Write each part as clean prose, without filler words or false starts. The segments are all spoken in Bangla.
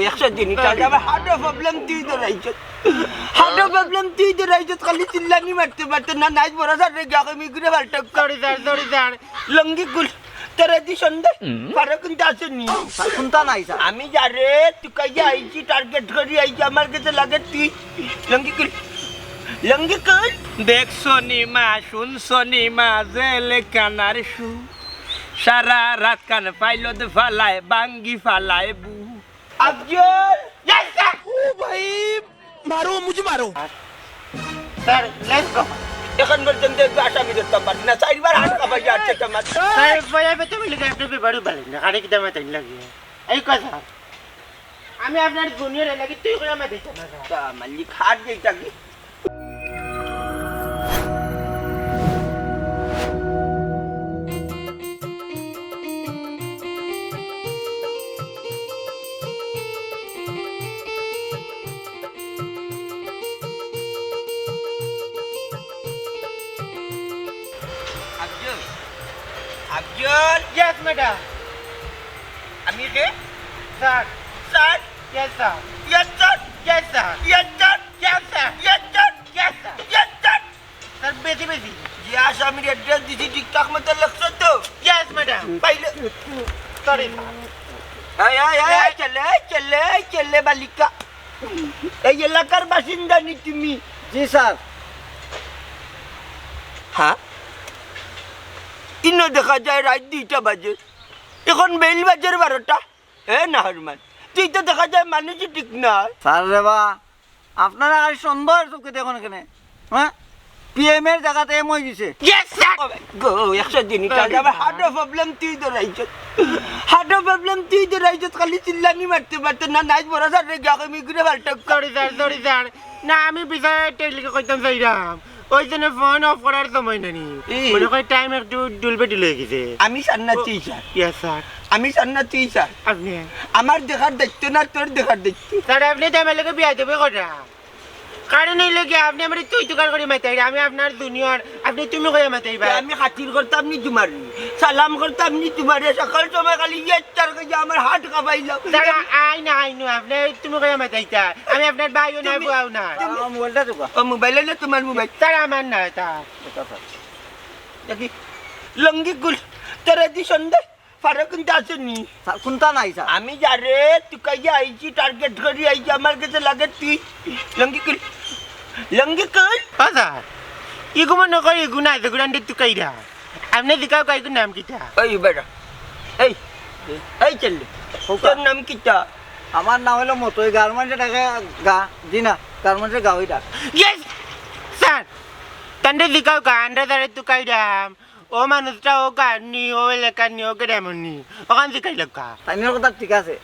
100 দিন আমার হার্ট প্রবলেম তুই ধরাইছ হার্ট প্রবলেম তুই ধরাইছ খালি চিল্লানি মারতে পারতে না নাইজ বড় স্যার রে গাকে মিগুরে ফালটা দড়ি স্যার লঙ্গি কুল তোরা দি সন্ধ্যা পারো কিন্তু আসেনি কোনটা নাই স্যার আমি যারে তুই কাইয়া আইছি টার্গেট করি আইছি আমার কাছে লাগে তুই লঙ্গি কুল দেখছো নিমা শুনছো নিমা জেলে কানার শু সারা রাত কান পাইলত ফালায় বাঙ্গি ফালায় বু আফজল ও ভাই মারো মুঝে মারো স্যার লেটস গো এখন পর্যন্ত আসামি ধরতে পারছি না চারবার হাত কাঁপা যাচ্ছে তোমার স্যার ভাই তুমি লিখে একটু বেবাড়ু বলেন না আরে কি দাম তাই লাগে এই কথা আমি আপনার জুনিয়র লাগি তুই করে আমি দিতে না তা মালিক হাত যেটা কি Abdul, yes, madam. Ami ke? Sir. Sir. Yes, sir. Yes, sir. Yes, sir. Yes, sir. Yes, sir. Yes, sir. Yes, sir. Yes, sir. Sir, busy. Yes, Ami address disi TikTok mein to lakso to. Yes, madam. Paile. Sorry. Ay, chale balika. এই এলাকার বাসিন্দা নি তুমি? জি স্যার হ্যাঁ ইনো দেখা যায় রাত 2টা বাজে এখন বেল বাজার 12টা না হরমান তুই তো দেখা যায় মানুষই ঠিক না স্যার রে বা আপনারা আর সুন্দর চোখে দেখুন এখানে হ্যাঁ পিএম এর জায়গাতে এম হয়ে গেছে ইয়েস স্যার গো 100 দিন আমার হার্ট প্রবলেম তুই ধরাইছ হার্ট প্রবলেম তুই ধরাইছ খালি চিল্লানি মারতে পারতে না নাইজ বড় স্যার রে গাকে মিগুরে ফালটা দড়ি স্যার না আমি বিষয় টেলিকে কইতাম চাইরাম ওই জন্য ফোন অফ করার সময় নেই মনে হয় টাইম একটু ডুলবে হয়ে গেছে আমি সান্নাতি স্যার ইয়েস স্যার আমি সান্নাতি স্যার আপনি আমার দেখার দায়িত্ব না তোর দেখার দায়িত্ব স্যার আপনি তো আমার লোকে বিয়ে দেবে কথা কারণ এই লোকে আপনি আমার তুই তুকার করে মাতাই আমি আপনার জুনিয়র আপনি তুমি কই মাতাই ভাই আমি খাতির করতাম নি তোমার সালাম করতাম নি তোমার সকাল সময় খালি ইচ্ছার কই আমার হাত কাঁপাইলো স্যার আই না আপনি তুমি কই মাতাইতা আমি আপনার ভাইও না বুয়াও না মোবাইলটা তো মোবাইলে না তোমার মোবাইল স্যার আমার না তা দেখি লঙ্গি গুল তোরা দি সন্ধ্যা পারো কিন্তু আসেনি স্যার কোনটা নাই স্যার আমি যারে তুই কাইয়া আইছি টার্গেট করি আইছি আমার কাছে লাগে তুই লঙ্গি কুল স্যার ইগু মনে করি ইগু না গুড়ান্ডে তুই কাইরা আপনি দিকাও কাইগু নাম কিটা ওই বেড়া এই চল তোর নাম কিটা আমার নাম হলো মতই গার্মেন্টে টাকা গা জি না গার্মেন্টের গা হইটা ইয়েস স্যার তন্ডে দিকাও গান্ডা দারে তুই কাইরা ও মানুষটা ও গানি ও এলাকার নি ও গ্রামের নি ওখান থেকে লেখা তাইনের কথা ঠিক আছে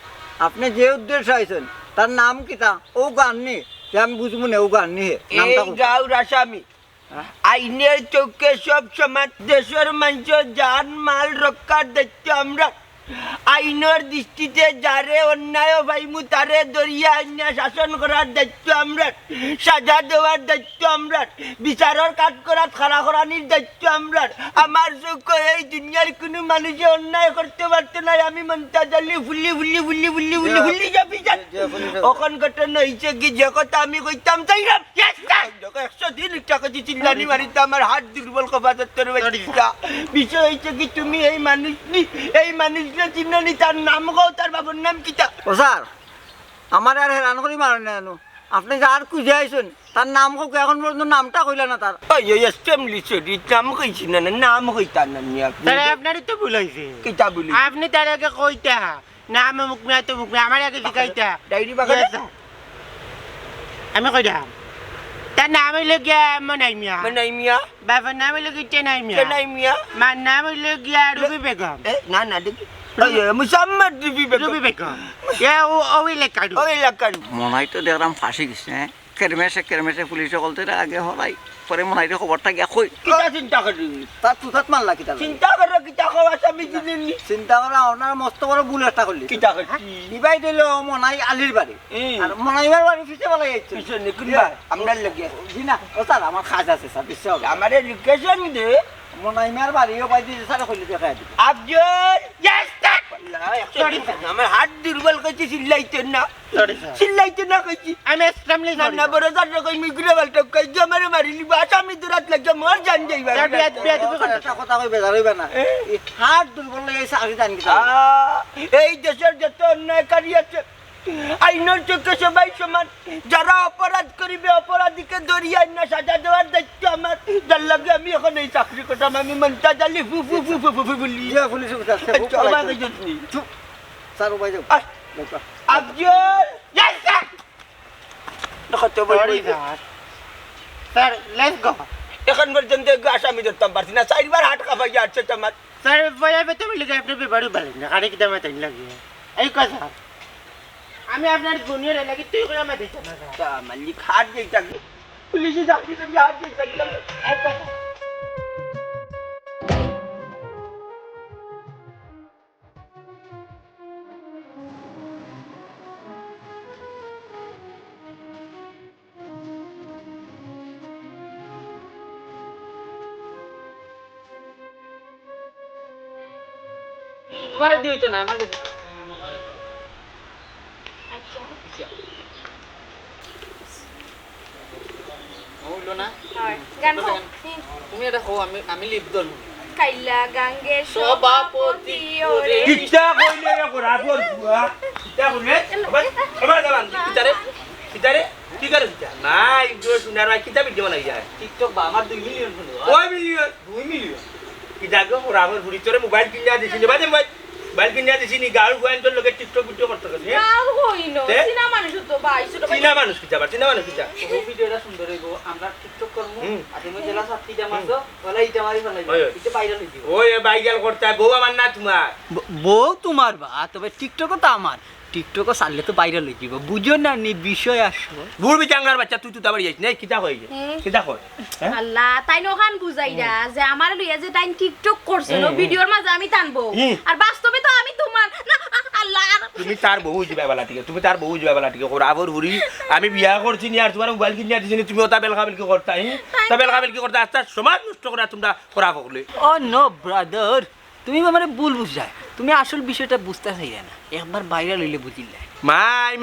আপনি যে উদ্দেশ্য আইছেন তার নাম কিটা ও গান নি আমি বুঝবো না ও গান নি নামটা গাঁও রাসামি আইনের চৌকে সব সমাজ দেশের মানুষ জান মাল রক্ষার দায়িত্ব আমরা আইনের দৃষ্টিতে যারে অন্যায় ভাইমু তারে দরিয়া আইনা শাসন করার দায়িত্ব আমরা সাজা দেওয়ার দায়িত্ব আমরা বিচারের কাজ করার খাড়া করানির দায়িত্ব আমরা আমার চোখ এই দুনিয়ার কোনো মানুষে অন্যায় করতে পারতো না আমি মন্তাজ আলী ফুলি যাবি ওখান ঘটনা হয়েছে কি যে কথা আমি কইতাম চাইলাম 100 দিন টাকা দিয়ে চিল্লানি মারিতে আমার হাত দুর্বল কবাদত্তর বিষয় হয়েছে কি তুমি এই মানুষ চিহ্নি তার নাম গাও তার বাবার নাম কিটা ও স্যার আমার আর হেরান করি মারেন না আপনি যার খুঁজে আইছেন তার নাম হোক এখন পর্যন্ত নামটা কইলা না তার নাম কইছি না নাম কইতা না আপনারই তো ভুল হয়েছে কিটা বলি আপনি তার আগে কইতা নাম মুখ মিয়া তো মুখ আমার আগে শিখাইতা ডায়েরি বাগান আমি কইতাম তার নাম হইল গিয়া মনাই মিয়া বাবার নাম হইল গিয়া চেনাই মিয়া মার নাম হইল গিয়া রুবি বেগম না দেখি মুসাম্মদ রুবি বেগম ওই এলাকার মনাই তো দেখলাম ফাঁসি গেছে হ্যাঁ কেরমেশে পুলিশে বলতে আগে হলাই পরে মনাইতে খবরটা গিয়া কই কিটা চিন্তা করি তার তুতাত মারলা কিটা চিন্তা করো কিটা খাওয়া আমি জিনিনি চিন্তা করা আপনার মস্ত বড় ভুল একটা করলি কিটা করি নিবাই দিল মনাই আলির বাড়ি আর মনাইবার বাড়ি ফিসে বলা যাচ্ছে পিছনে কোনবা আমরা লাগে জি না ও স্যার আমার কাজ আছে স্যার বিশ্ব আমারে লোকেশন দে মনাইমার বাড়িও পাই দিছে স্যার কইলে দেখা দিই আফজল ইয়েস স্যার আমার হাত দুর্বল করে কইছি চিল্লাইতেন না সরি স্যার চিল্লাইতেন না কইছি আমি এক্সট্রিমলি না সরি না বড় দাঁড়া কই মিগ্রে বালটা কই যে আমারে মারিলি বাস আমি দুরাত লাগছে মর জান যাইবা একটা কথা কই বেজার হইবে না এই হাত দুর্বল লাগে চাকরি জানি এই দেশের যত অন্যায়কারী আছে আইনের চোখে সবাই সমান যারা অপরাধ করিবে অপরাধীকে ধরিয়ে আইনা সাজা দেওয়ার দায়িত্ব আমার যার লাগে আমি এখন এই চাকরি করতাম আমি মন্তাজ আলী ফু ফু ফু ফু ফু বলি পুলিশ চুপ স্যার ভাই যাও আফজল ইয়েস স্যার কত বড় স্যার লেটস গো এখন পর্যন্ত আসামি ধরতাম পারছি না চারবার হাট কাপাই যাচ্ছে তোমার স্যার বয়া বেতে মিলে যায় আপনি বেবাড়ি বলেন না আরে কি দামে তাই লাগে এই কথা আমি আপনার জুনিয়র লাগি তুই করে আমি দিতে না তা মালিক হাট যাই থাকবে পুলিশে চাকরি করি হাট যাই থাকলাম এক কথা মার দিও তো না মার দিও হলো না গান হোক তুমি এটা হো আমি লিপ দল কাইলা গাঙ্গের সভাপতি ওরে কিটা কইলে রে গোরাফর বুয়া কিটা কইলে আবার দাঁড়ান কিটারে কি করে কিটা নাই জো শুনার ভাই কিটা ভিডিও বানাই যায় টিকটক বা আমার 2 মিলিয়ন ফলো ওই মিলিয়ন 2 মিলিয়ন কিটা গো গোরাফর বুড়ি তোরে মোবাইল কিনা দিছি নে বাজে মোবাইল কিনা দিছি নি গাল গোয়ান তোর লগে টিকটক ভিডিও করতে গেছে গাল হইনো সিনা মানুষ তো ভাই ছোট চিনা মানুষ কিটা ও ভিডিওটা সুন্দর হইবো আমরা টিকটক করব আর তুমি জেলা সাথী জামাছো বলে ইটা মারি ফেলাই এটা ভাইরাল হইবো ওই ভাইরাল করতে বউ আমার না তোমার বউ তোমার বা তবে টিকটকও তো আমার টিকটকও চাললে তো বাইরে লই যাব বুঝো না নি বিষয় আসো বুড়বি চাংলার বাচ্চা তুই তুই বাড়ি যাইছ না কিটা কই কিটা কই আল্লাহ তাই নখান বুঝাইরা যে আমার লইয়া যে তাই টিকটক করছে নো ভিডিওর মাঝে আমি টানবো আর বাস্তবে তো আমি তোমার না আল্লাহ তুমি তার বউ যাবে বালাটিকে ওর আবর হুরি আমি বিয়া করছি নি আর তোমার মোবাইল কিনে দিছি নি তুমি ওটা বেলকাবিল কি করতা তা বেলকাবিল কি করতা আস্তে সমাজ নষ্ট করে তোমরা করা বকলে ও নো ব্রাদার তুমি মানে ভুল বুঝাই তুমি আসল বিষয়টা বুঝতে চাইলে না একবার বাইরে লইলে বুঝিলে মাই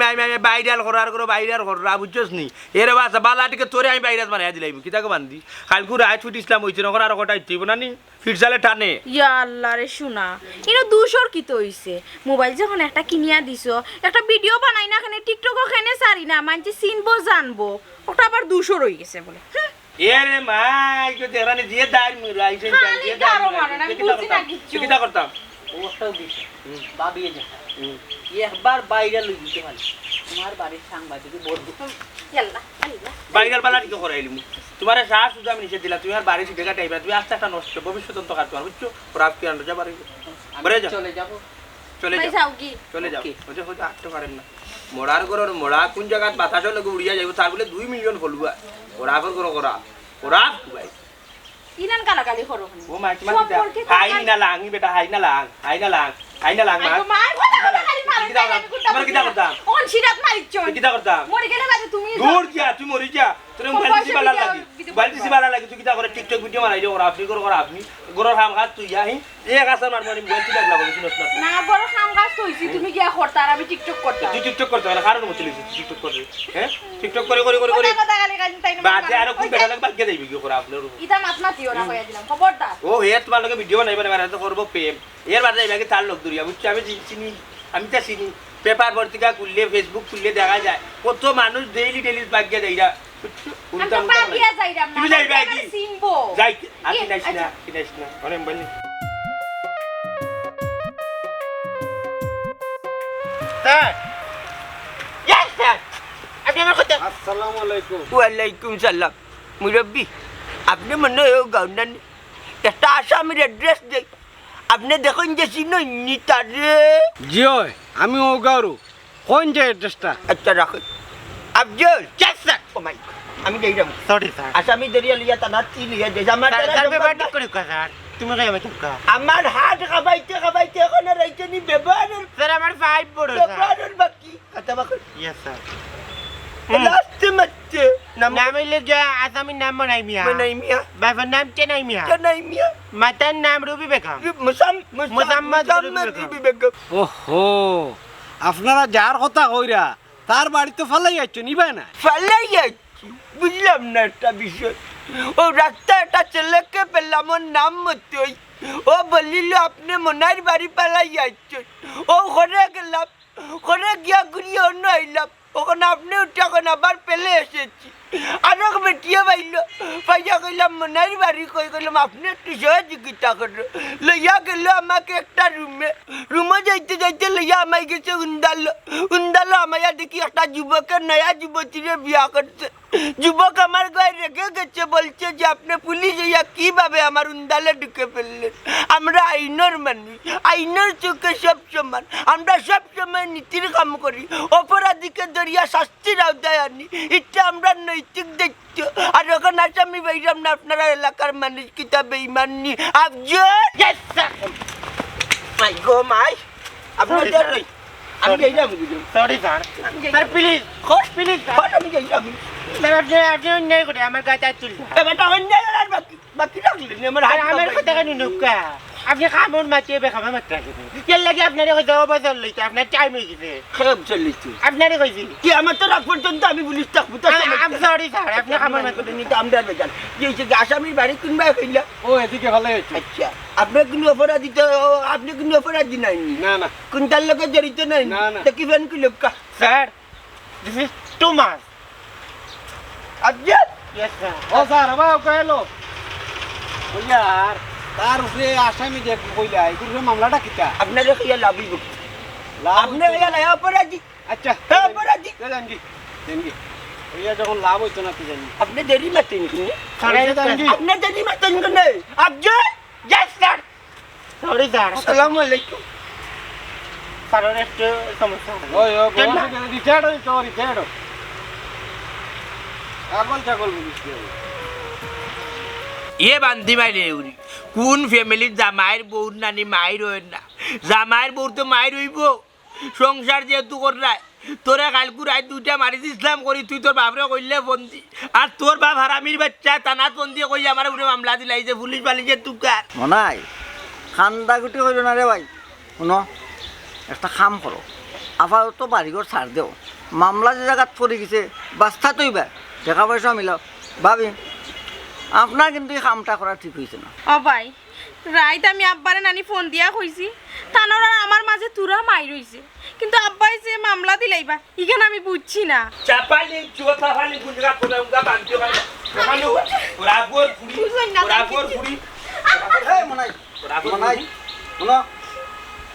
বাইরাল করার করে বাইরাল করা বুঝছস নি এরে বাসা বালাটিকে তোরে আমি বাইরাল বানাই দিলাইব কি তাকে বান্ধি কালকু রায় ছুটি ইসলাম হইছে না আর কটা ইতিব না নি ফিরসালে টানে ইয়া আল্লাহ রে শোনা ইনো দুশোর কি তো হইছে মোবাইল যখন একটা কিনিয়া দিছো একটা ভিডিও বানাই না খানে টিকটক ওখানে সারি না মানছি চিনবো জানবো ওটা আবার 200 হই গেছে বলে এরে মাই তো দেরানি দিয়ে দাই রাইছেন দিয়ে দাই কিটা করতাম ওটাও দিছে বাবিয়ে যা একবার বাইরে লই দিতে পারি তোমার বাড়ির সাংবাদিক বড় আল্লাহ আল্লাহ বাইরাল বালাটিকে করাইলিম তোমার সাহস সুদা আমি নিষেধ দিলা তুমি আর বাড়ি শিখে টাইবা তুমি আস্তে একটা নষ্ট ভবিষ্যৎ অন্ত কাটতে পারো বুঝছো রাত কি আনতে যাবার বরে যাও চলে যাব চলে যাও ওটা হয়তো আটতে পারেন না মোড়ার করো মোড়া কোন জায়গায় বাতাস লাগে উড়িয়া যাইব তার বলে 2 মিলিয়ন ফলোয়ার ওরা আগর করো ওরা ভাই ইনান কালাকালি করো ও মা কি হাই না লাঙি বেটা হাই না লাং মা তোমার কিটা করতাম কোন সিরাত মারিছ কিটা করতাম মরে গেলে বাদে তুমি দূর যা তুই মরি যা তোর বালতি বালা লাগি তুই কিটা করে টিকটক ভিডিও বানাই দিও আপনি করো আপনি গরর কাম কাজ তুই আহি এক আসার মার মারি মোবাইল ঠিক লাগলো শুনছ না না বড় কাম কাজ হইছি তুমি গিয়া করতা আর আমি টিকটক করতাম তুই টিকটক করতে না কারণ মত লিখছিস টিকটক করবি হ্যাঁ টিকটক করে কথা গালি গালি তাই না বাদে আর কোন বেটা লাগে বাকি যাইবি কি করে আপনার ইটা মাতমাতিও না কইয়া দিলাম খবরদার ও হে তোমার লগে ভিডিও বানাইবা না তো করব প্রেম এর বাদে যাইবা কি তার লোক দরিয়া বুঝছ আমি চিনি আমি তা চিনি পেপার পত্রিকা খুললে ফেসবুক খুললে দেখা যায় কত মানুষ ডেইলি বাকি যাইরা উল্টা পাগিয়া যাইরাম না তুমি যাইবা কি সিনবো যাই আর কিনাইছ না অনেক বলি স্যার ইয়েস স্যার আপনি আমার কথা আসসালামু আলাইকুম ওয়ালাইকুম সালাম মুরব্বি আপনি মনে হয় গাউন্ডান একটা আসামির অ্যাড্রেস দেই আপনি দেখুন যে চিনি তারে জি আমি ও গারু কোন যে অ্যাড্রেসটা আচ্ছা রাখুন আফজল ইয়েস স্যার ও মাই আমি যাইরাম সরি স্যার আসামি দরিয়া লিয়া তানাতি লিয়া যে আমার করে স্যার তুমি কই আমাকে কা আমার হাত খাবাইতে এখন রাইতে নি ব্যবহারের স্যার আমার 5 বড় স্যার ব্যবহারের বাকি কথা বাকি ইয়েস স্যার লাস্ট মতে নাম হইলে যে আসামির নাম মনাই মিয়া বাবার নাম চেনাই মিয়া মাতার নাম রবি বেগম মোহাম্মদ রবি বেগম ওহো আপনারা যার কথা কইরা তার বাড়ি তো ফালাই যাচ্ছ নিবে না ফালাই যাচ্ছি বুঝলাম না একটা বিষয় ও রাস্তা একটা ছেলেকে পেলাম ওর নাম মতোই ও বলিল আপনি মনার বাড়ি পালাই যাচ্ছেন ও ঘরে গেলাম ঘরে গিয়া ঘুরিয়ে অন্য আইলাম ওখানে আপনি উঠে এখন আবার পেলে এসেছি আরো বেটিয়ে পাইল পাইয়া কইলাম মনার বাড়ি কই কইলাম আপনি একটু সহযোগিতা করো লইয়া গেল আমাকে একটা রুমে যাইতে যাইতে লইয়া আমায় গেছে উন্দালো আমায় দেখি একটা যুবকের নয়া যুবতীরে বিয়া করছে যুবক আমার গায়ে রেখে গেছে বলছে যে আপনি পুলিশ হইয়া কিভাবে আমার উন্দালে ঢুকে ফেললেন আমরা আইনের মানুষ আইনের চোখে সব সমান আমরা সব সময় নীতির কাম করি অপরাধীকে ধরিয়া শাস্তির আওতায় আনি এটা আমরা নৈতিক দায়িত্ব আর যখন আসামি বাইরাম না আপনারা এলাকার মানুষ কিতা বেইমান নি আফজল মাই গো মাই আপনাদের আমি যাইলাম sorry sir sir please please আমি যাইলাম স্যার আপনি অন্যায় করে আমার গায়ে হাত তুলছেন বেটা অন্যায় আর বাকি রাখলেন আমার হাত আমার কথা কেন নুকা আপনি খামন মাতিয়ে বেখামা মাত্রা গেছেন কেন লাগে আপনারে কইতে অবসর লইতে আপনার টাইম হয়ে গেছে খারাপ চলিস আপনারে কইছি কি আমার তো রাখ পর্যন্ত আমি পুলিশ থাকবো তো আম সরি স্যার আপনি খামন মাতিয়ে নিতে আমরা বেজান যে আসামির বাড়ি কিনবা কইলা ও এদিকে ফালাই যাচ্ছ আচ্ছা আপনার কোনো অপরাধী তো আপনি কোনো অপরাধী নাইনি না না কোন তার লোকে জড়িত নাই না, না। তো কি ফেন কি লোক sir this is too much Afzal yes sir ও স্যার আবার কইলো ওইয়ার তার উপরে আসামি যে কইলা এগুলো মামলাটা কিটা আপনার কি লাভই আপনি অপরাধী আচ্ছা হ্যাঁ অপরাধী জানগি জানগি ওইয়া যখন লাভ হইতো না তুই জানি আপনি দেরি মাতেন কি জানগি আপনি দেরি মাতেন কি Afzal yes sir sorry sir আসসালামু আলাইকুম স্যার একটু সমস্যা ওই ও রিটায়ার্ড হই তো রিটায়ার্ড আগল ছাগল বুঝিস এ বান্ধি মাইলে উনি কোন ফ্যামিলির জামাইয়ের বউর নানি মায়ের হইন না জামাইয়ের বউর তো মায়ের হইব সংসার যেহেতু করায় তোরা কালকু রাত দুইটা মারি ইসলাম করি তুই তোর বাপরে কইলে বন্দি আর তোর বাপ হারামির বাচ্চা টানাত বন্দি কই আমার উপরে মামলা দিলাই যে পুলিশ বালিছে তুকার মনাই খান্দা গুটি হইল না রে ভাই শুনো একটা কাম করো আপাতত বাড়িঘর ছাড় দেও মামলা যে জায়গাত পড়ে গেছে বাস্তা তৈবা টাকা পয়সা মিলাও ভাবি আপনার কিন্তু এই কামটা করা ঠিক হয়েছে না ও ভাই রাইত আমি আব্বারে নানি ফোন দিয়া কইছি তানোর আর আমার মাঝে তুরা মাই রইছে কিন্তু আব্বাই যে মামলা দিলাইবা ইখানে আমি বুঝছি না চাপালি চুয়া ফালি গুজরা কোনগা বান্তি ওখানে রাগর ফুড়ি এই মনাই মনাই শুনো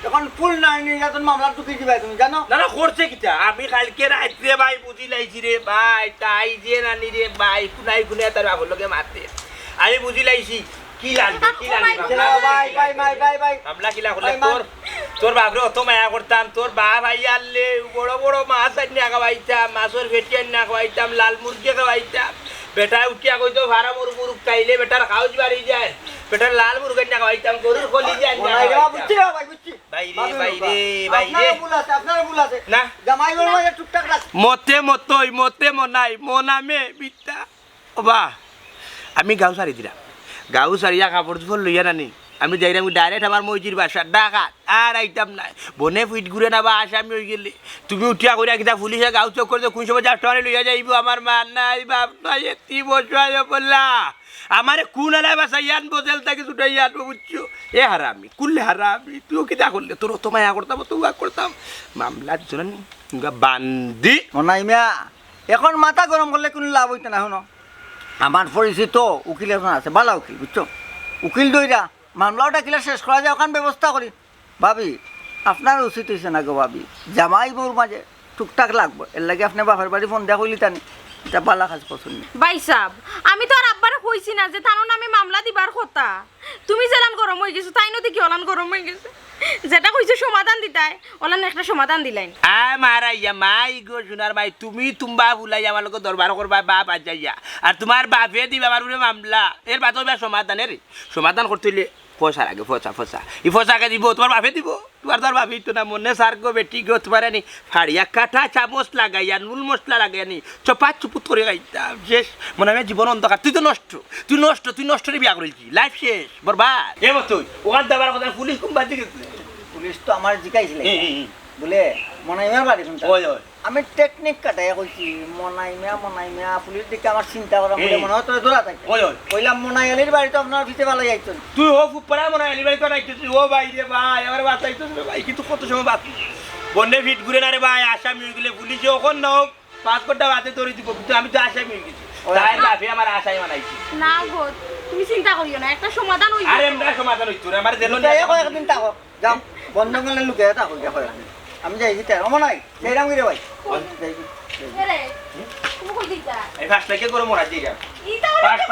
যখন ফুল নাই নির্যাতন মামলা টুকি দিবা তুমি জানো না না করছে কিটা আমি কালকে রাত্রে ভাই বুঝি লাইছি রে ভাই তাই যে নানি রে ভাই কুনাই তার বাবুর লগে মারতে আমি বুঝি লাইছি কি লাগবে ভাই ভাই ভাই ভাই ভাই মামলা কিলা করলে তোর বাপরে অত মায়া করতাম তোর বা ভাই আনলে বড় বড় মাছ আনি খাওয়াইতাম মাছের ভেটি আনি খাওয়াইতাম লাল মুরগি খাওয়াইতাম বেটা উঠিয়া কইতো ভাড়া মুরগ খাইলে বেটার খাওয়াজ বাড়ি যায় বেটার লাল মুরগি আনি খাওয়াইতাম গরুর খলি দিয়ে আনি বুঝছি না ভাই বুঝছি বাইরে আপনার ভুল আছে না জামাই বলবো টুকটাক রাখ মতে মনাই মনামে বিদ্যা ওবা আমি গাঁও সারি দিলাম গাঁও সারিয়া কাপড় চোপড় লইয়া নানি আমি যাইলাম ডাইরেক্ট আমার মসজির বাসা ডাকাত আর আইতাম না বনে ফিট ঘুরে না বা আসামি হয়ে গেলে তুমি উঠিয়া করে কিনা পুলিশে গাঁও চোখ করে কোন সময় 4 টাকা লইয়া যাইব আমার মা নাই বাপ নাই এতি বসে বললা আমারে কোন আলাই বাসাই আনবো জেল থেকে ছুটাই আনবো বুঝছো এ হারামি কুললে হারামি তুইও কিতা করলে তোর তো মায়া করতাম তো করতাম মামলা দিচ্ছ বান্দি মনাই মিয়া এখন মাথা গরম করলে কোনো লাভ হইতে না শুনো আমার পরিচিত উকিল এখন আছে বালা উকিল বুঝছো উকিল দইরা মামলাটা কিলা শেষ করা যায় ওখান ব্যবস্থা করি ভাবি আপনার উচিত হয়েছে না গো ভাবি জামাই বউর মাঝে টুকটাক লাগবো এর লাগে আপনি বাপের বাড়ি ফোন দেওয়া কইলি তানি এটা বালা কাজ পছন্দ ভাই সাহেব আমি তো আর আব্বারে কইছি না যে তানো নামে মামলা দিবার কথা তুমি জেলান গরম হয়ে গেছো তাই নদী কি অলান গরম হয়ে গেছে যেটা কইছে সমাধান দিতাই ওলান একটা সমাধান দিলাইন মারাইয়া মাই গো সোনার মাই তুমি তুমবা বুলাই আমার লোক দরবার করবা বাপ আজাইয়া আর তোমার বাপে দিবা আমার উপরে মামলা এর বাদ সমাধানের সমাধান করতে হইলে পয়সা লাগে ফসা ই ফসাকে দিব তোমার বাপে দিব তোর বাপি তো না মনে সার গো বেটি গো তোমার নি ফাড়িয়া কাঠা চামচ লাগাইয়া নুল মশলা লাগাইয়া নি চপা চুপুত করে গাইতাম শেষ মনে হয় জীবন অন্ধকার তুই নষ্ট বিয়া করেছি লাইফ শেষ বরবাদ এ তুই ওখান দেবার কথা পুলিশ কুম্বা দিকে পুলিশ তো আমার জিকাইছিল বলে মনাই মিয়ার বাড়ি কোনটা ওই ওই আমি টেকনিক কাটাই কইছি মনাই মিয়া পুলিশ দিকে আমার চিন্তা করা বলে মনে হয় তোর দৌড়া থাকে ওই ওই কইলাম মনাই আলীর বাড়ি তো আপনার ভিতরে ভালো যাইতেন তুই ও ফুপরা মনে হয় এলিবাই তো রাখছিস ও ভাই রে ভাই আমার বাঁচাইছিস রে ভাই কিন্তু কত সময় বাকি বন্যে ফিট ঘুরে না রে ভাই আসামি হয়ে গেলে পুলিশে ওখান না হোক 5 কোটি বাতে ধরে দিব কিন্তু আমি তো আসামি হয়ে গেছি তাই বাপে আমার আশাই মানাইছি না গো তুমি চিন্তা করিও না একটা সমাধান হইবে আরে আমরা সমাধান হইতো রে আমার জেলো লুকাইয়া কয়েকদিন থাকো যাও বন্ধ করলে লুকাইয়া থাকো কয়েকদিন আমি যাই দিতে মনাই যাইরাম গিরে ভাই যাই রে তুমি কই দিতা এই ফাস্ট থেকে করে মোরা দিরা ইটা ফাস্ট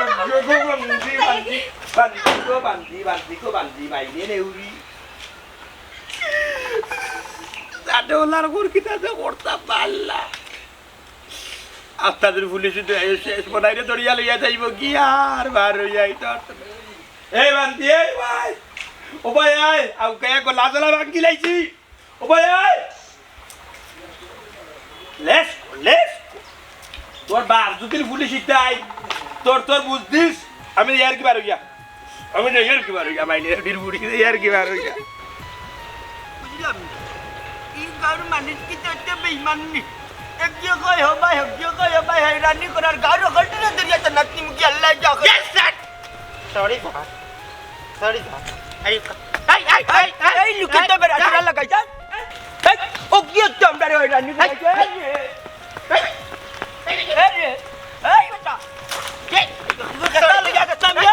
বান্দি ভাই নে উড়ি $1 করে কিতাতে করতা পাল্লা আপনাদের পুলিশ তো শেষ মনাইরে দড়িয়া লইয়া যাইব কি আর বার হইয়া আইতো এই বান্দি এই ভাই ও ভাই আয় আউ কায়া কো লাজলা ভাঙ্গি লাইছি ও ভাই আয় লেস তোর বাপ যদি পুলিশ ইতাই তোর বুঝদিস আমি ইয়ার কি বার হইয়া আমি না ইয়ার কি বার হইয়া মাইলে ডির বুড়ি ইয়ার কি বার হইয়া বুঝলাম এই গাঁর মানুষ কি তো একটা বেঈমান নি একজন কই হবাই হয়রানি করার গাঁর ঘটনা দরিয়া তো নাতনি মুখি আল্লাহ যা ইয়েস স্যার সরি স্যার এই লুকে তো বেরা চলা লাগাই যা এই ও কি তো আমরা হয়রানি করাইছে এই বেটা এই কথা লাগা তো সামনে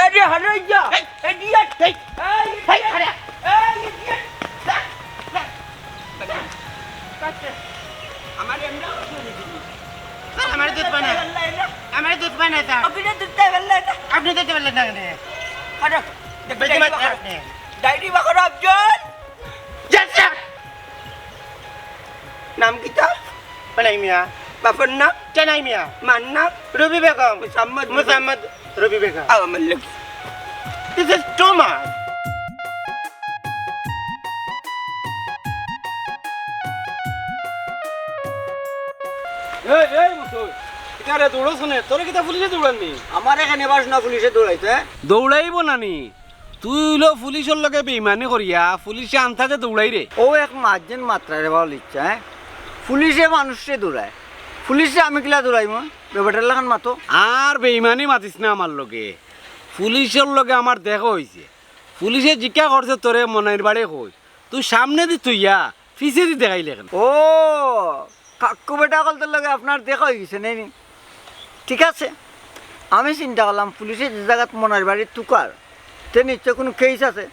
এই রে হারাই যা এই দিয়া এই হারা আমার এমনা আমার দুধ বানায় স্যার আপনি দুধ দেবেন না আপনি দিতে পারলেন না কেন আরে বেশি মাছ আপনি ডাইরি বাকর আফজল ইয়েস স্যার নাম কি তা বানাই মিয়া বাপর নাম চেনাই মিয়া মান নাম রবি বেগম মুসাম্মদ রবি বেগম আমার লোক দিস ইজ টু মাচ এই মুসুই এখানে দৌড়ো শুনে তোর কিতা পুলিশে দৌড়াননি আমার এখানে বাস না পুলিশে দৌড়াইতে দৌড়াইব নানি তুই হলো পুলিশের লগে বেইমানি করিয়া পুলিশে আনথাতে দৌড়াই রে ও এক মার্জেন মাত্রারে ভালো ইচ্ছা হ্যাঁ পুলিশে মানুষে দৌড়ায় পুলিশে আমি কিলা দৌড়াইম ব্যাপারটা লাগান মাতো আর বেইমানি মাতিস না আমার লগে পুলিশের লগে আমার দেখা হয়েছে পুলিশে জিজ্ঞা করছে তোরে মনের বাড়ি কই তুই সামনে দি তুইয়া পিছে দি দেখাইলে কেন ও কাকু বেটা কলতের লগে আপনার দেখা হয়ে গেছে নেই ঠিক আছে আমি চিন্তা করলাম পুলিশে যে জায়গাত মনের বাড়ির তুকার তে নিশ্চয় কোনো কেস আছে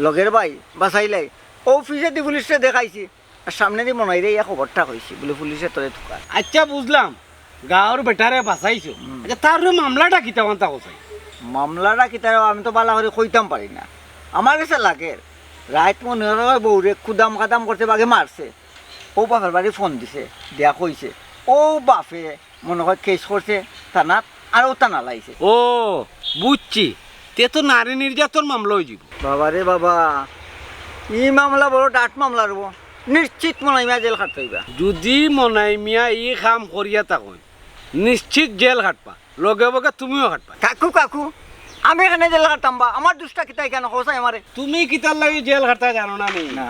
লগের ভাই বাসাইলাই ও পিছে দি পুলিশে দেখাইছি আর সামনে দি মনাই রে ইয়া খবরটা হয়েছি বলে পুলিশে তোরে তুকার আচ্ছা বুঝলাম গাঁর বেটারে বাঁচাইছো আচ্ছা তার মামলাটা কিতা মানতা কোথায় মামলাটা কি তার আমি তো বালা করে কইতাম পারি না আমার কাছে লাগে রাত মনে হয় বউরে কুদাম কাদাম করতে বাগে মারছে ও বাপের বাড়ি ফোন দিছে দেয়া কইছে ও বাপে মনে হয় কেস করছে থানাত আর ও থানা লাইছে ও বুঝছি তে তো নারী নির্যাতন মামলা হয়ে যাব বাবা রে বাবা ই মামলা বড় ডাট মামলা রব নিশ্চিত মনে হয় জেল খাটতে হইবা যদি মনাই মিয়া ই কাম করিয়া থাকুন নিশ্চিত জেল খাটবা লগে বগে তুমিও খাটবা কাকু কাকু আমি এখানে জেল খাটতাম বা আমার দুষ্টা কিতাই কেন কোসাই আমারে তুমি কিতার লাগে জেল খাটতা জানো না নি না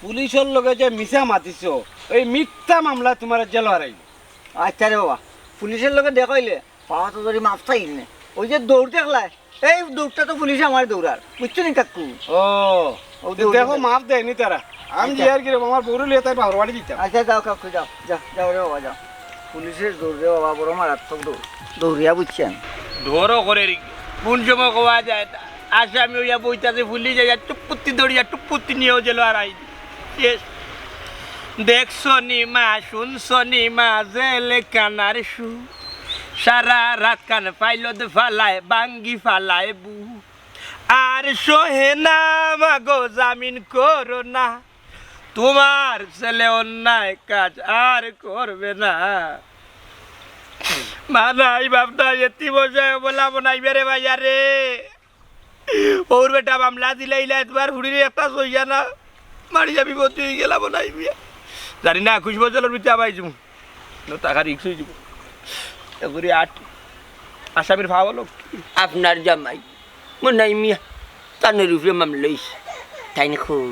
পুলিশের লগে যে মিছা মাতিছো এই মিথ্যা মামলা তোমার জেল হারাইব আচ্ছা রে বাবা পুলিশের লোকে দেখাইলে পাওয়া তো যদি মাপ চাই না ওই যে দৌড় দেখলাই এই দৌড়টা তো পুলিশে আমার দৌড়ার বুঝছো নি কাকু ও দেখো মাপ দেয়নি তারা আমি জিয়ার কি আমার বউরে লিয়ে তাই বাবার বাড়ি দিতাম আচ্ছা যাও কাকু যাও যাও যাও রে বাবা যাও পুলিশের দৌড় রে বাবা বড় মারাত্মক দৌড় দৌড়িয়া বুঝছেন ধরো করে কোন সময় কোয়া যায় আসামি হইয়া বইতাছে ভুলি যায় টুপুত্তি দড়িয়া টুপুত্তি নিয়েও জেল আর আই শেষ দেখছো নি মা শুনছো নি মা জেলে কানার সু সারা রাত কান পাইলত ফালায় বাঙ্গি ফালায় বু আর সোহে না মাগো জামিন করো না তোমার ছেলে অন্যায় কাজ আর করবে না মানাই বাপটা এতি বসে বলা বনাইবে রে ভাইয়া রে ওর বেটা মামলা দিলাইলা একবার হুড়িরে একটা সইয়া না মারি যাবি বতি হয়ে গেলা বনাইবি জানি না 21 বছরের ভিতরে আবাই যাবো টাকা রিক্স হয়ে যাবো এগুলি আসামির ভাব হলো আপনার জামাই মনাই মিয়া তানের উপরে মামলা লইছে তাই না খুব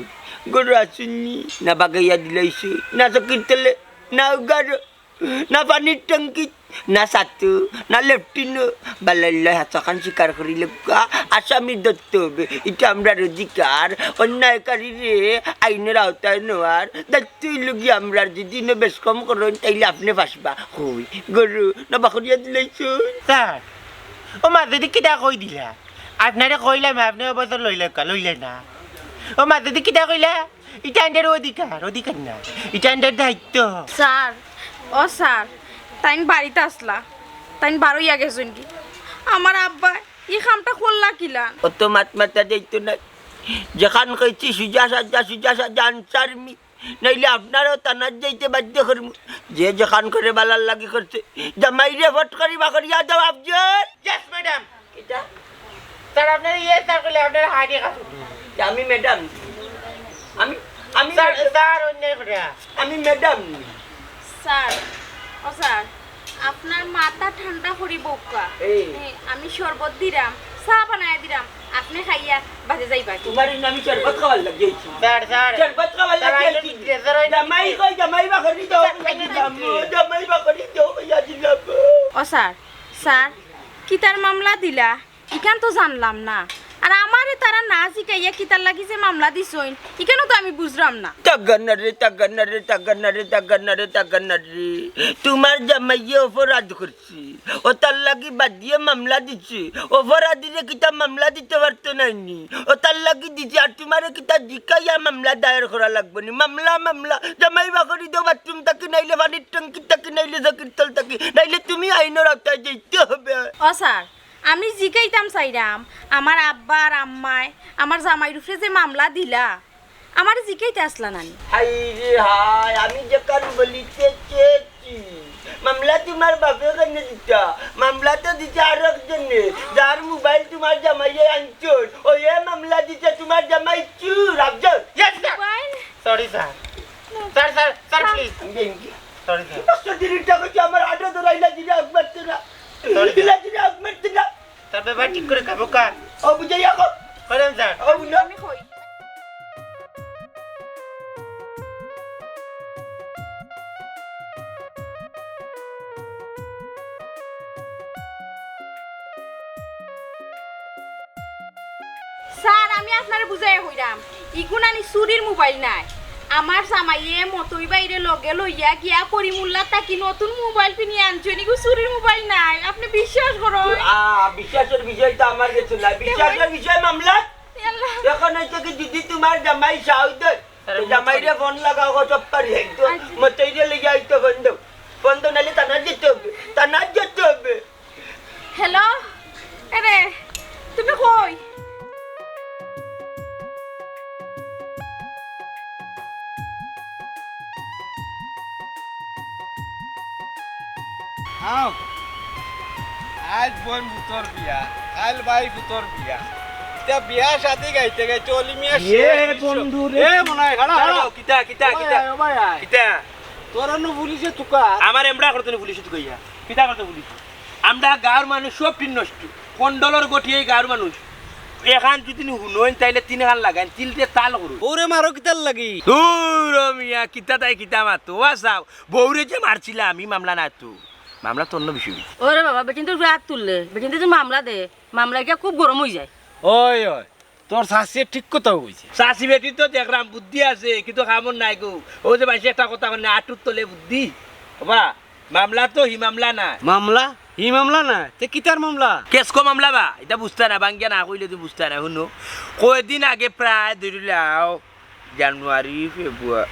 গরু আসুননি না বাগাইয়া দিলাইছে না চকির তেলে না উগার না পানির টঙ্কি না সাতু না লেফটিনো বাল্লাল্লাহ হাতখান স্বীকার করিলে আসামি ধরতে হবে এটা আমরা অধিকার অন্যায়কারীরে আইনের আওতায় নেওয়ার দায়িত্ব হইল কি আমরা যদি বেশ কম করেন তাইলে আপনি ফাঁসবা হই গরু না বাকরিয়া দিলাইছো স্যার ও মা যদি কিটা কই দিলা আপনারে কইলাম আপনি অবসর লইলে না ও মা যদি কিটা কইলা এটা আন্ডার অধিকার না এটা আন্ডার দায়িত্ব স্যার ও স্যার তাইন বাড়িতে আসলা তাইন বারোইয়া গেছেন কি আমার আব্বা এই খামটা করলা কিলা অত মাতা যাইতো না যেখান কইছি সুজা সাজা আনসার মি নইলে আপনারও তানার যাইতে বাধ্য করবো যে যেখান করে বালার লাগি করছে জামাইরে ফট করি বা করিয়া দাও আফজল ইয়েস ম্যাডাম এটা স্যার আপনার স্যার কইলে আপনার হাইডে কাছে আমি ম্যাডাম আমি স্যার অন্যায় করে আমি ম্যাডাম স্যার ও স্যার আপনার মাথা ঠান্ডা করি বউকা এই। আমি শরবত দিলাম চা বানায় দিলাম আপনি খাইয়া বাজে যাইবা তোমার আমি শরবত খাওয়ার লাগিয়েছি স্যার শরবত খাওয়ার লাগিয়েছি জামাই কই জামাই বা করি দাও জামাই বা করি দাও ইয়া দিলাম ও স্যার স্যার কি তার মামলা দিলা ইখান তো জানলাম না আর আমারে তারা না শিখাইয়া কি তার লাগি যে মামলা দিছইন ইখানে তো আমি বুঝলাম না তাগান্নারে তোমার জামাইয়ে অপরাধ করছি ও তার লাগি বাদ দিয়ে মামলা দিচ্ছে অপরাধীরে কিতা মামলা দিতে পারতো নাইনি ও তার লাগি দিচ্ছে আর তোমারে কিতা জিকাইয়া মামলা দায়ের করা লাগবে নি মামলা জামাই বাকরি দাও বাথরুম থাকি নাইলে পানির টঙ্কি থাকি নাইলে কীর্তল থাকি নাইলে তুমি আইনের আওতায় যেতে হবে ও স্যার আমি জিকাইতাম চাইরাম আমার আব্বা আর আম্মায় আমার জামাইর উপরে যে মামলা দিলা আমার জিকাইতে আসলা নানি হাই রে হাই আমি যেখান বলিতে চেয়েছি মামলা তোমার বাপে কেন দিতা মামলা তো দিতে আর একজনে যার মোবাইল তোমার জামাইয়ে আনছর ও এ মামলা দিতে তোমার জামাই চুর Afzal yes sorry sir please sorry sir কষ্ট দিনটা কইছি আমার আটো ধরাইলা দিলে আকবার তোরা দিলে আকবার তোরা স্যার ব্যাপার ঠিক করে খাবো কা ও বুঝাইয়া কো করেন স্যার ও বুঝা আমি কই স্যার আমি আপনারে বুঝাই হইরাম ইগুনানি চুরির মোবাইল নাই আমার জামাইয়ে মতই বাইরে লগে লইয়া গিয়া করিমুল্লা তাকি নতুন মোবাইল কিনে আনছো নিগু চুরির মোবাইল নাই আপনি বিশ্বাস করো বিশ্বাসের বিষয়টা আমার কাছে না বিশ্বাসের বিষয় মামলা আল্লাহ এখন হচ্ছে কি যদি তোমার জামাই সাউদে জামাইরে ফোন লাগাও সব পারি একদম মতইরে লেগে আইতো বন্ধ নালে তানার যেতে হবে হ্যালো আরে তুমি কই আও আজ বোন পুতর বিয়া কাল ভাই পুতর বিয়া তা বিয়া শাদি গাইতে গাইতে অলি মিয়া বন্ধু এ মনাই খাড়া কিতা কিতা তোরানো পুলিশে তুকা আমার এমড়া করতে পুলিশ কইয়া কিতা করতে পুলিশ আমরা গাঁর মানুষ সব পিন নষ্ট কন্ডলর গঠিয়ে গাঁর মানুষ এখান যদি হুনইন তাইলে 3 খান লাগাইন তিলতে তাল করু ওরে মারো কিতার লাগি দূর মিয়া কিতা তাই কিতা মাতো ওয়াসাও বউরে যে মারছিলা আমি মামলা না তো মামলা তো অন্য বিষয় ওরে বাবা বেটিন তো রাত তুললে বেটিন তো মামলা দে মামলা গিয়া খুব গরম হয়ে যায় ওই তোর শাশি ঠিক কথা কইছে চাষি বেটি তো দেখলাম বুদ্ধি আছে কিন্তু কামন নাই গো ও যে বাইসে একটা কথা মানে আটুর তলে বুদ্ধি বাবা মামলা তো হি মামলা না মামলা ই মামলা না তে কিতার মামলা কেসকো মামলা বা এটা বুঝতে না বাঙ্গিয়া না কইলে তুমি বুঝতে না শুনো কয়দিন আগে প্রায় ধরিলাও জানুয়ারি ফেব্রুয়ারি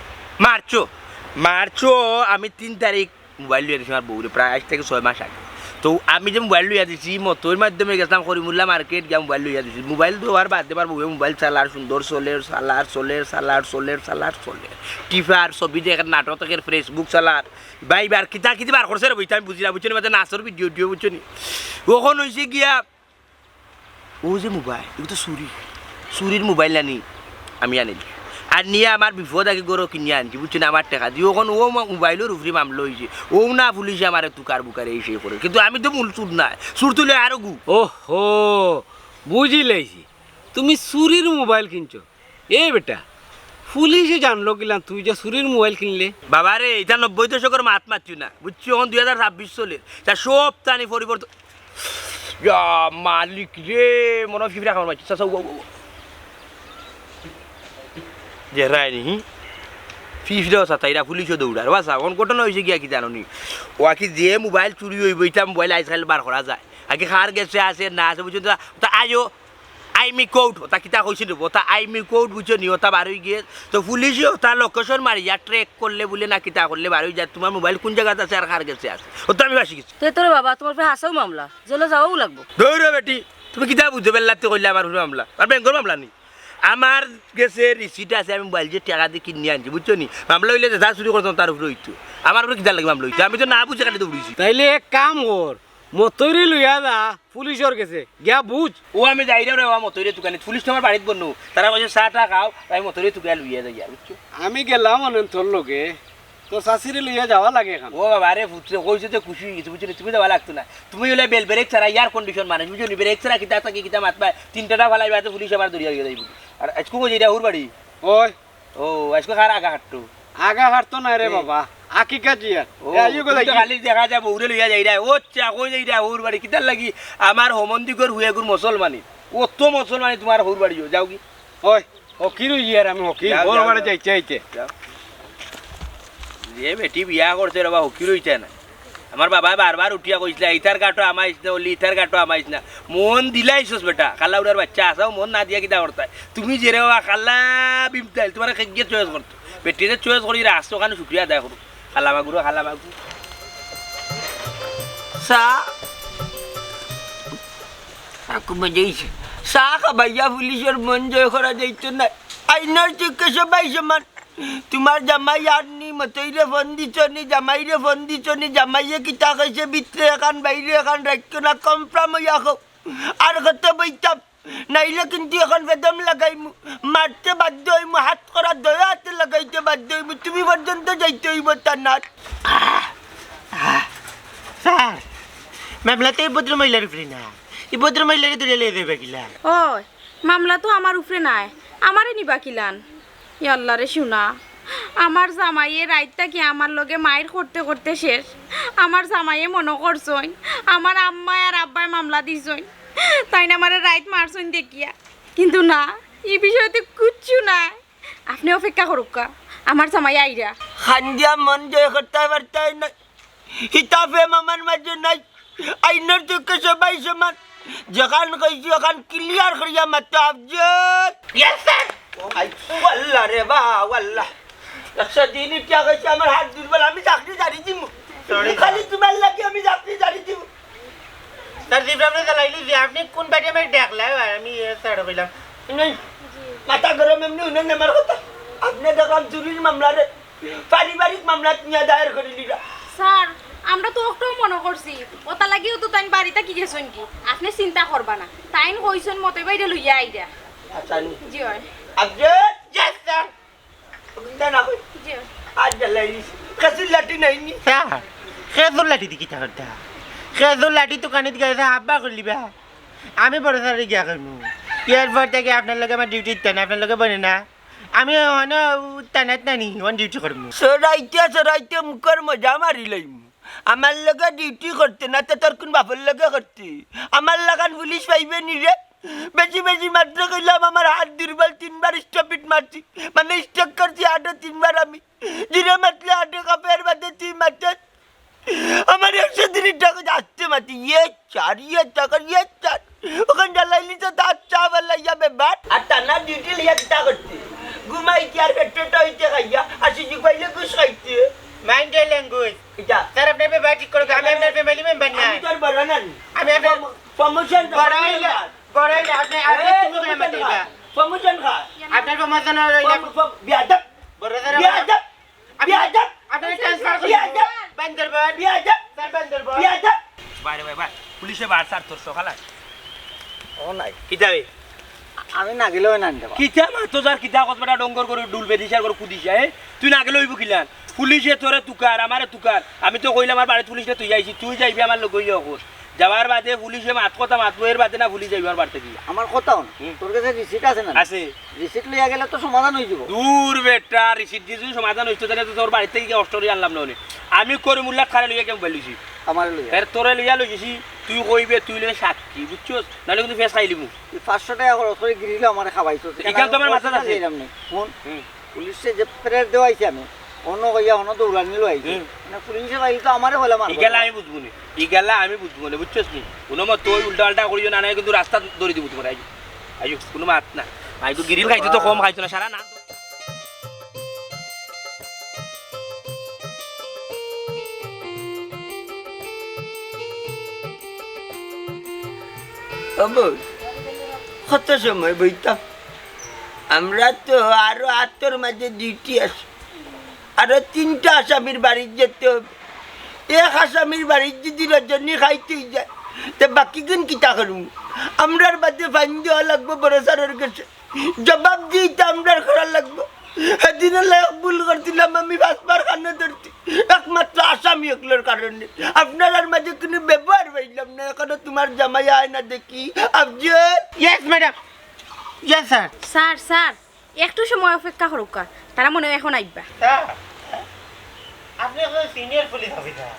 মার্চও আমি 3 তারিখ মোবাইল লিয়ে দিয়েছি আমার বউরে প্রায় আজ থেকে 6 মাস আগে তো আমি যে মোবাইল লইয়া দিছি মতোর মাধ্যমে গেছিলাম করিমুল্লা মার্কেট গিয়ে মোবাইল লইয়া দিছি মোবাইল দেওয়ার বাদ দেবার বউয়ে মোবাইল চালার সুন্দর চলের টিফার ছবি দেখে নাটকের ফেসবুক চালার বাইবার কিতা কিতি বার করছে রে বইতে আমি বুঝি না বুঝছি না নাচর ভিডিও বুঝছো নি ওখন হয়েছে গিয়া ও যে মোবাইল এগুলো তো চুরির মোবাইল আনি আমি আনিলি আর নিয়ে আমার বিপদ আগে গরো কিনে আনছি বুঝছি না আমার টাকা দিয়ে ওখানে ও মোবাইলের উপরে মামলা হয়েছে ও না পুলিশে আমার তুকার বুকারে এসে করে কিন্তু আমি তো মূল চুর না চুর তুলে আরো গু ওহো বুঝি লাইছি তুমি চুরির মোবাইল কিনছো এ বেটা পুলিশে জানলো কিলাম তুই যে চুরির মোবাইল কিনলে। বাবা রে এটা 90 দশকের মাত মারছি না বুঝছি, এখন 2026 চলে, তা সব টানি পরিবর্তন। মালিক রে মনে ফিফরা খাবার মারছি যে রায়নি ফিফরাও সাতাইরা পুলিশও দৌড়ার বাসা। এখন ঘটনা হয়েছে গিয়া কি জানো নি, ও কি যে মোবাইল চুরি হইব এটা মোবাইল আজকাল বার করা যায়, আগে খার গেছে আছে না আছে বুঝছো তা আইও আইমি কোড ওটা কিতা কইছিল ওটা আইমি কোড বুঝছো নি, ওটা বার হয়ে গিয়ে তো পুলিশে ওটা লোকেশন মারিয়া ট্রেক করলে বলে না কিতা করলে বার হয়ে যায় তোমার মোবাইল কোন জায়গাতে আছে আর খার গেছে আছে, ওটা আমি বাসি গেছি। তে তোর বাবা তোমার ফে হাসাও মামলা, জেলে যাওয়াও লাগবো। দৌড়ো বেটি, তুমি কিতা বুঝতে পারলাতে করলে আমার মামলা আর ব্যাংকের মামলা নি, আমার গেছে রিসিট আছে, আমি মোবাইল যে টাকা দিয়ে কিনে আনছি বুঝছো নি, মামলা হইলে যা চুরি করতাম তার উপরে হইতো, আমার উপরে কিতা লাগে মামলা হইতো, আমি তো না বুঝে কাটে দৌড়িছি। তাইলে এক কাম কর, মতৈরি লইয়া যা পুলিশের গেছে গিয়া বুঝ। ও আমি যাই রে বাবা মতৈরে দোকানে, পুলিশ তোমার বাড়িতে বনু, তারা কইছে চা টা খাও, আমি মতৈরে তুকাই লইয়া যাই আর বুঝছো। আমি গেলাম অনেক তোর লগে, তোর শাশুড়ি লইয়া যাওয়া লাগে এখন। ও বাবা রে ফুটছে কইছে তো খুশি হয়ে গেছে বুঝছো, তুমি যাওয়া লাগতো না, তুমি হলে বেল ব্রেক ছাড়া ইয়ার কন্ডিশন মানুষ বুঝছো নি, ব্রেক ছাড়া কিতা থাকি কিতা মাত পায়, তিনটা ফালাইবা তো পুলিশ আবার দরিয়া গিয়ে যাইব। আর আজকে কই যাইরা হুর বাড়ি? ওই ও আজকে কার আগা হাঁটতো? আগা হাঁটতো না রে বাবা, আকিকা জিয়া খালি দেখা যায় বউরে লইয়া যাই রা, ও চা কই যাই রা হুর বাড়ি কিতার লাগি, আমার হোমন্দিকর হুয়েগুর মুসলমানি, ও তো মুসলমানি তোমার হুর বাড়িও যাও কি? ওই হকির ইয়ার আমি হকি ওর বাড়ি যাইতে আইতে যে বেটি বিয়া করছে রে বাবা হকির হইছে না, আমার বাবা বারবার উঠিয়া কইছিল ইতার গাটো আমাইছ না, ওলি ইতার গাটো আমাইছ না, মন দিলাইছস বেটা, খালা উড়ার বাচ্চা আসাও মন না দিয়া কিতা করতাই, তুমি যে রে বাবা খালা বিমতাইল তোমার খেগিয়ে চয়েস করতো, বেটিরে চয়েস করি আসছো ওখানে শুক্রিয়া আদায় করো, খালা মাগুরো খালা মাগু চা কমে যাইছে চা খাবাইয়া পুলিশের মন জয় করা যাইতো না, আইনার চিকিৎসা পাইছে মান, তোমার জামাই আর নি মতইরে ফোন দিছ নি, জামাইরে ফোন দিছ নি, জামাইয়ে কিতা খাইছে ভিতরে এখান বাইরে এখান রাখতো না, কমপ্রাম হইয়া খাও আর কত বইতাম, নাইলে কিন্তু এখন বেদম লাগাইমু, মারতে বাধ্য হইমু, হাত করা দয়া হাতে লাগাইতে বাধ্য হইমু, তুমি পর্যন্ত যাইতে হইব তার নাট। স্যার মামলা তো এই ভদ্র মহিলার উপরে না, এই ভদ্র মহিলারে ধরে লিয়ে দেবে কিলা? ওই মামলা তো আমার উপরে নাই, আমারে নিবা কিলান? আল্লাহ রে শুনা, আমার জামাইয়ে রাইতটা কি আমার লগে মায়ের করতে করতে শেষ, আমার জামাইয়ে মনে করছইন আমার আম্মায় আর আব্বাই মামলা দিছইন, তাই না আমার রাইত মারছইন দেখিয়া, কিন্তু না এই বিষয়তে কিচ্ছু নাই, আপনি অপেক্ষা করুকা আমার জামাই আইরা। খান্দিয়া মন জয় করতে পারতে না, হিতাফে মামার মাঝে নাই, আইনার চোখে সবাই সমান, যেখান কইছি ওখান ক্লিয়ার করিয়া মাত্র আফজল। Yes sir. ওয়াল্লাহ রে বা ওয়াল্লাহ, 100 দিন ইটা কইছে আমার হাত দুর্বল, আমি চাকরি ছাড়ি দিমু, খালি তোমার লাগি আমি চাকরি ছাড়ি দিমু। স্যার জিব্রাবনে চালাইলি যে আপনি কোন বাড়ি আমি দেখলা, আমি স্যার কইলাম মাথা গরম এমনি উনি আমার কথা, আপনি দেখলাম চুরির মামলা রে পারিবারিক মামলা নিয়ে দায়ের করে লিরা। স্যার আমরা তো একটু মনে করছি ওটা লাগিও তো তাই বাড়িতে কি গেছেন কি, আপনি চিন্তা করবা না, তাইন কইছেন মতে বাইরে লইয়া আইরা। আচ্ছা জি হয় আফজল। Yes sir. ওটা না কই জি হয়। আজ জ্বালাইনি কাছে লাঠি নাই নি স্যার খেজুর লাঠি দি কিতা করতা, খেজুর লাঠি তো কানে গেছে আব্বা করলিবা, আমি বড় স্যারে গিয়া করবো, এরপর থেকে আপনার লগে আমার ডিউটি টান, আপনার লগে বনে না, আমি মানে টানাত নানি ওয়ান ডিউটি করবো। সরাইতে মুখের মজা মারি লইম, আমার লগে ডিউটি করতে না তো তোর কোন বাপের লগে করতে, আমার লাগান পুলিশ পাইবে নি রে, বেশি বেশি মাত্র কইলাম আমার হাত দুর্বল, 3 বার স্টপিট মারছি, মানে স্টক করছি হাটে 3 বার, আমি জিরে মাতলে হাটে কাপের বাদে 3 মারতে, আমার 130 টাকা আসতে মাতি, চার ওখান জ্বালাইলি তো তার চা বেলাইয়া বেবার, আর টানা ডিউটি লিয়া কিতা করতে, ঘুমাইতে আর পেট্রোলটা হইতে খাইয়া, আর সুযোগ পাইলে ঘুষ খাইতে। মাইন্ড ল্যাঙ্গুয়েজ এটা স্যার আপনার পেপার ঠিক করো, আমি আপনার ফ্যামিলি মেম্বার না, আমি তোর বড় না, আমি আপনার প্রমোশন বড় হইলে আপনি তুমি করে মাতিবা, প্রমোশন খা, আপনার প্রমোশন হইলে বিয়াদব বড় স্যার বিয়াদব বিয়াদব, আপনার ট্রান্সফার করে বিয়াদব বান্দরবান বিয়াদব স্যার বান্দরবান বিয়াদব। বাইরে ভাই পুলিশে বার সার তোর সকালে ও নাই, কিতাবে আমি না গেলেও না দেবা কিতা মা তো যার কিতা কতটা ডঙ্গর করে ডুলবে দিছার করে কুদিছে, তুই না গেলে হইব কিলান, পুলিশে তোরে তুকার আমারে তুকার, আমি তো কইলাম আমার বাড়ি পুলিশে তুই যাইছি, তুই যাইবি আমার লগ গইয়া কর, যাওয়ার বাদে পুলিশে মাত কথা মাতবো এর বাদে না পুলিশ যাইবার বাড়তে কি আমার কথাও না তোর কাছে রিসিট আছে না আছে রিসিট লইয়া গেলে তো সমাধান হয়ে যাব দূর বেটা রিসিট দিয়ে যদি সমাধান হইতো তাহলে তো তোর বাড়ি থেকে গিয়ে অস্টরি আনলাম না আমি করিমুল্লাহ খারে লইয়া কেমন বলিছি আমার লইয়া এর তোরে লইয়া লইছি তুই কইবে তুই লইয়া সাক্ষী বুঝছস নাহলে কিন্তু ফেস খাই লিমু 500 টাকা খরচ করে গিরিলে আমার খাওয়াইছো এখান তো আমার মাথা আছে ফোন পুলিশে যে প্রেয়ার দেওয়াইছে আমি অন্য কইয়া অন্য দৌড়ানি লইছি না পুলিশে ভাই তো আমারে বলে মার ইগেলা আমি বুঝবো না ইগেলা আমি বুঝবো না বুঝছস নি কোনো মত তুই উল্টা পাল্টা করিও না কিন্তু রাস্তা দড়ি দিব তোমার আইও কোনো মাত না আই তো গিরিল খাইতো তো কম খাইতো না সারা না কত সময় বইতাম আমরা তো আরো আত্মর মাঝে ডিউটি আছে আরো 3টা আসামির বাড়ি যেতে হবে এক আসামির বাড়ির যদি রজনী খাইতেই যায় তো বাকি দিন কিতা করব আমরার বাদে ফাইন দেওয়া লাগবো বড় স্যারের কাছে জবাব দিতে আমরার করা লাগবো সেদিন ভুল করছিলাম আমি 5বার খানে ধরছি একমাত্র আসামি একলোর কারণে আপনার মাঝে কোনো ব্যবহার পাইলাম না এখনো তোমার জামাই আয় না দেখি Afzal yes madam yes sir sir sir একটু সময় অপেক্ষা করুক তারা মনে হয় এখন আইবা আপনি এখন সিনিয়র পুলিশ অফিসার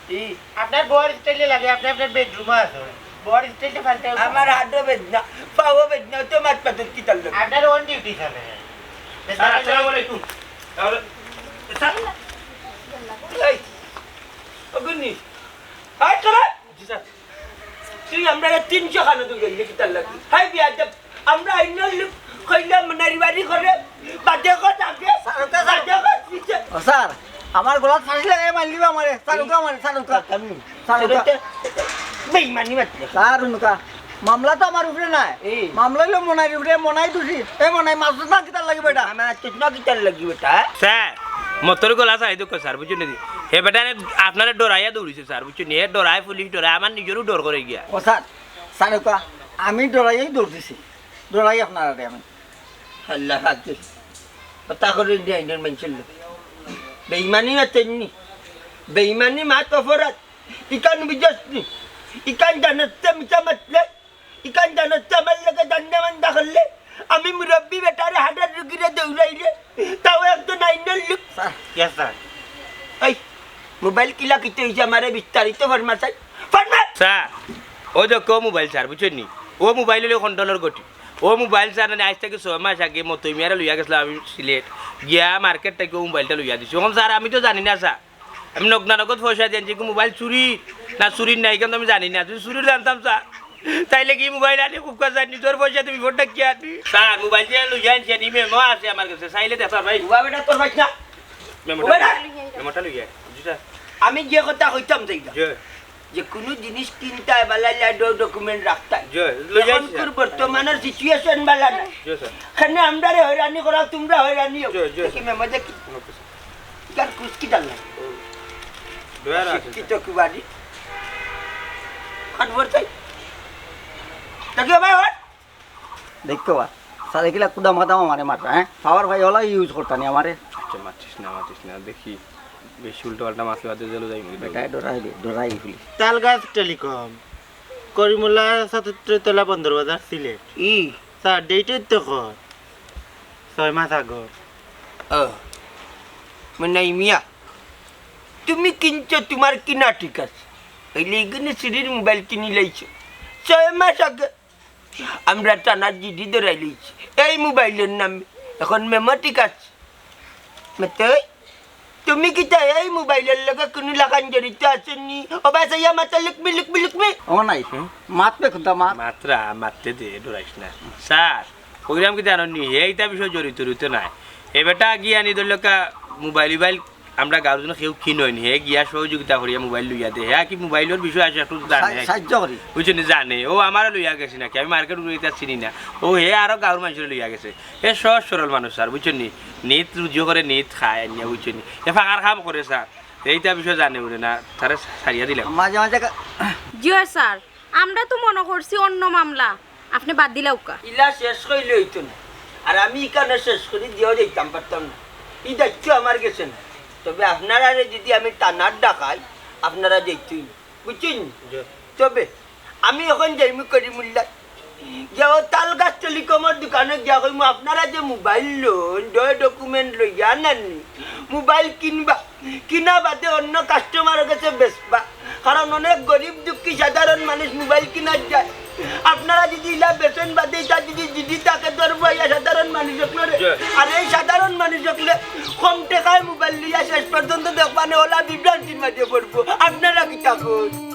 আপনার বড় স্টাইলে লাগে আপনি আপনার বেডরুমে আছেন বড় স্টাইলটা ফালতে আমার হাতও বেদনা পাও বেদনা তোমার পাথর কি তাল আপনার অন ডিউটি চলে স্যার আসসালামু আলাইকুম তাহলে স্যার এই অগুনি হাই করে জি স্যার তুই আমরা 300 খানা তুই গেলি কি তাল লাগি হাই বিয়া আমরা আইনাল কইলাম নারীবাড়ি করে বাদে কথা থাকে স্যার আমার গলাত ফাঁসি লাগাই মার দিবা আমারে সারুকা মানে সারুকা বেইমানি মাত্র স্যার উনকা মামলা তো আমার উপরে নাই মামলা হইলো মনাই উপরে মনাই দোষী এই মনাই মাছ না কি তার লাগবে এটা আমার চেতনা কি তাল লাগি বেটা স্যার মতর গলা চাই তো স্যার বুঝছেন নি হে বেটা আপনারা ডরাইয়া দৌড়িছে স্যার বুঝছেন নি ডরাই পুলিশ ডরাই আমার নিজেরও ডর করে গিয়া ও স্যার সারুকা আমি ডরাইয়াই দৌড়তেছি ডরাই আপনার আমি আল্লাহ হাফেজ কথা করে দিয়ে আইনের মেনছিল বেইমানি মাতেননি বেইমানি মাত অপরাধ ইকান বিজসনি ইকান জানতে মিছা মাতলে ইকান জানতে আমার লাগে দান্দামান দাখলে আমি মুরব্বী বেটারে হাটার রুগীরে দৌড়াইলে তাও একজন আইনের লোক ইয়েস স্যার এই মোবাইল কিলা কিতে হয়েছে আমারে বিস্তারিত ফরমা চাই ফরমা স্যার ও দেখো মোবাইল স্যার বুঝছেন নি ও মোবাইল হলো কন্ট্রোলের গতি ও মোবাইল স্যার আজ থেকে 6 মাস আগে মতো মেয়ারা লইয়া গেছিলাম আমি সিলেট গিয়া মার্কেট থেকে ও মোবাইলটা লইয়া দিছি এখন স্যার আমি তো জানি না স্যার আমি নগদ পয়সা দিয়েছি মোবাইল চুরি না চুরির নাই কিন্তু আমি জানি না তুই চুরির জানতাম স্যার তাইলে কি মোবাইল আনি খুব কাজ নিজের পয়সা তুমি ভোটটা কি আনি স্যার মোবাইল দিয়ে লইয়া আনছি আনি মেমো আছে আমার কাছে চাইলে দেখো ভাই উবা বেটা তোর বাইক না মেমোটা লইয়া স্যার আমি যে কথা কইতাম যাইগা জয় যে কোনো জিনিস কিনতে বেলা ডকুমেন্ট রাখতে লইয়া বর্তমানের সিচুয়েশন বেলা না জয় স্যার খানে আমরা হয়রানি করা তোমরা হয়রানি কি মেমো দেখি কার কুস্কি ডাল না ডয়ার আছে কি তো কুবাড়ি কাটবর চাই দেখো ভাই ওর দেখতে পা স্যার এগুলা কুদা মাদাম আমারে মারটা হ্যাঁ পাওয়ার ভাই ওলা ইউজ করতানি আমারে আচ্ছা মারছিস না দেখি বেশি উল্টো পাল্টা মাছলে বাদে জেলো যাই বেটা ডরাই ফেলি তালগাছ টেলিকম করিমুল্লাহ 77 তলা বন্দরবাজার সিলেট স্যার ডেটের তো কর 6 মাস আগে মানে মিয়া তুমি কিনছো তোমার কিনা ঠিক আছে হইলে এখানে সিঁড়ির মোবাইল কিনি লাইছো 6 মাস আগে আমরা টানার জিডি ধরাই লইছি এই মোবাইলের নামে এখন মেমো ঠিক আছে মেতে তুমি কি তাই এই মোবাইলের লগে কোনো লাগান জড়িত আছেনি অবাই সাইয়া মাতা লিখবি ও নাই মাতবে কোনটা মাত মাত্রা মারতে দে ডরাইস না স্যার প্রোগ্রাম কি জানো নি এইটা বিষয় জড়িত নাই এ বেটা গিয়া নি দলকা মোবাইল আমরা গাঁর জন্য কেউ কিনয়নি হে গিয়া সহযোগিতা করিয়া মোবাইল লইয়া দে হ্যাঁ কি মোবাইলের বিষয় আছে একটু জানে সাহায্য করি বুঝছেন জানে ও আমারও লইয়া গেছে নাকি আমি মার্কেট উড়িতে চিনি না ও হে আরো গাঁর মানুষের লইয়া গেছে এ সহজ সরল মানুষ স্যার বুঝছেন নি নিত রুজিও করে নিত খায় নিয়ে বুঝছেন নি এ ফাঁকার কাম করে স্যার এইটা বিষয় জানে বলে না তারা সারিয়া দিলাম মাঝে মাঝে জি স্যার আমরা তো মনে করছি অন্য মামলা আপনি বাদ দিলে উকা ইলা শেষ কইলে হইতো না আর আমি এখানে শেষ করে দিয়েও যাইতাম পারতাম না এই দায়িত্ব আমার গেছে না তবে আপনারা যদি আমি টানার ডাকাই আপনারা যেতেই বুঝছেন তবে আমি এখন যাইমু করিমুল্লা যে ও তাল গাছ টেলিকমের দোকানে গিয়া কইমু আপনারা যে মোবাইল লোন ডকুমেন্ট লইয়া আনাননি মোবাইল কিনবা কিনা বাদে অন্য কাস্টমারের কাছে বেচবা কারণ অনেক গরিব দুঃখী সাধারণ মানুষ মোবাইল কিনার যায় আপনারা যদি ইলা বেতন বাদে তা যদি তাকে ধরবো ইয়া সাধারণ মানুষ আর এই সাধারণ মানুষ কম টাকায় মোবাইল লিয়া শেষ পর্যন্ত দেখবানে ওলা বিভ্রান্তির মাঝে পড়বো আপনারা কি থাকুন